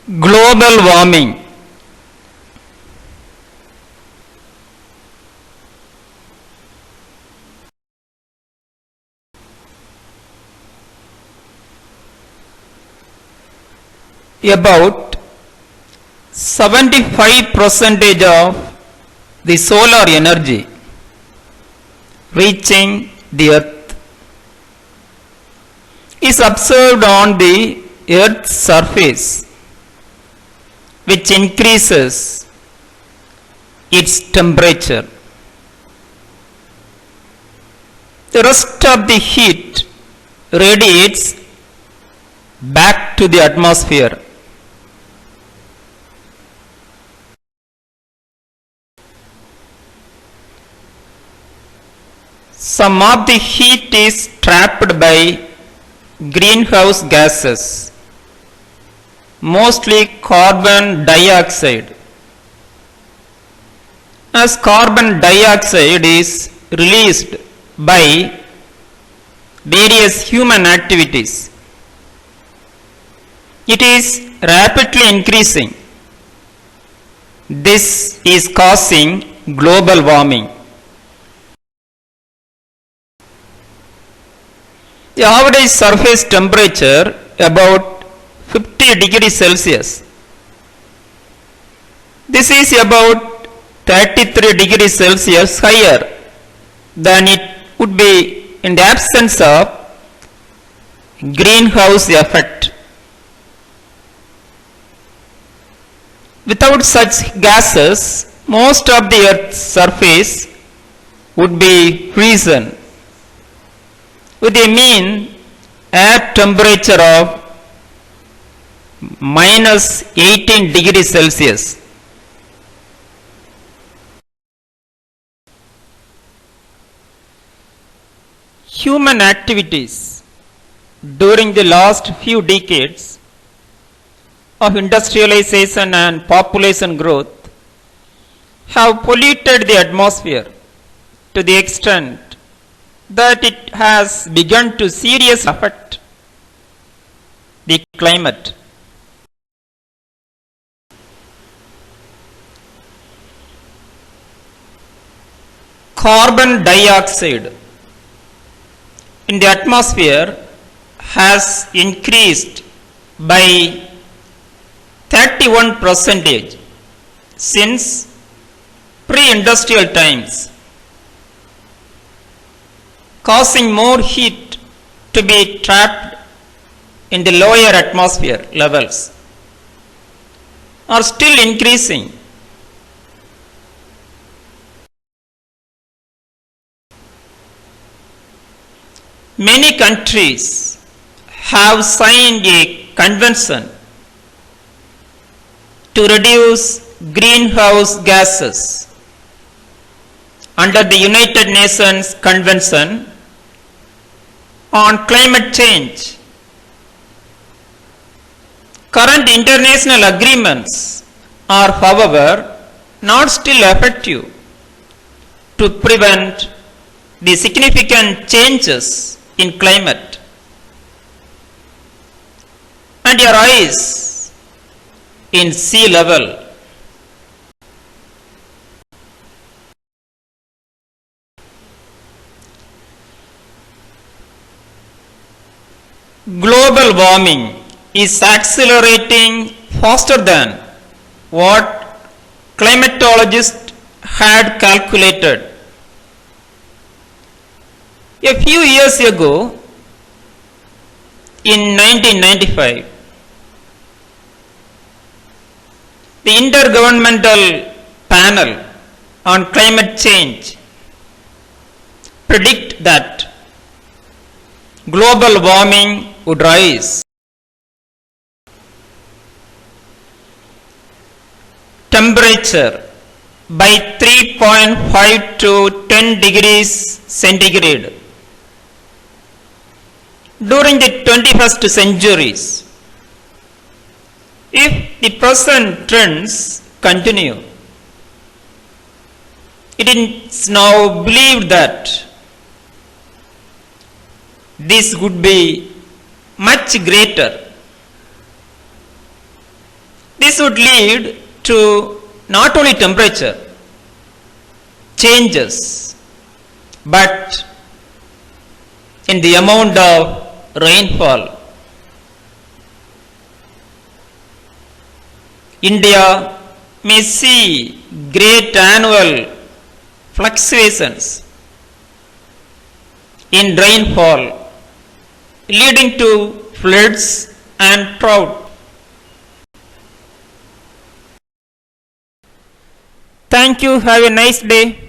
Global warming. About 75% of the solar energy reaching the earth is observed on the earth's surface, which increases its temperature. The rest of the heat radiates back to the atmosphere. Some of the heat is trapped by greenhouse gases, mostly carbon dioxide. As carbon dioxide is released by various human activities, it is rapidly increasing. This is causing global warming. The average surface temperature about 50 degrees Celsius. This is about 33 degrees Celsius higher than it would be in the absence of greenhouse effect. Without such gases, most of the Earth's surface would be frozen, with a mean air temperature of minus 18 degrees Celsius. Human activities during the last few decades of industrialization and population growth have polluted the atmosphere to the extent that it has begun to seriously affect the climate. Carbon dioxide in the atmosphere has increased by 31% since pre-industrial times, causing more heat to be trapped in the lower atmosphere levels, are still increasing. Many countries have signed a convention to reduce greenhouse gases under the United Nations Convention on Climate Change. Current international agreements are, however, not still effective to prevent the significant changes in climate and a rise in sea level. Global warming is accelerating faster than what climatologists had calculated. A few years ago, in 1995, the Intergovernmental Panel on Climate Change predict that global warming would rise. Temperature by 3.5 to 10 degrees centigrade during the 21st centuries. If the present trends continue, it is now believed that this would be much greater. This would lead to not only temperature changes, but in the amount of rainfall. India may see great annual fluctuations in rainfall, leading to floods and drought. Thank you. Have a nice day.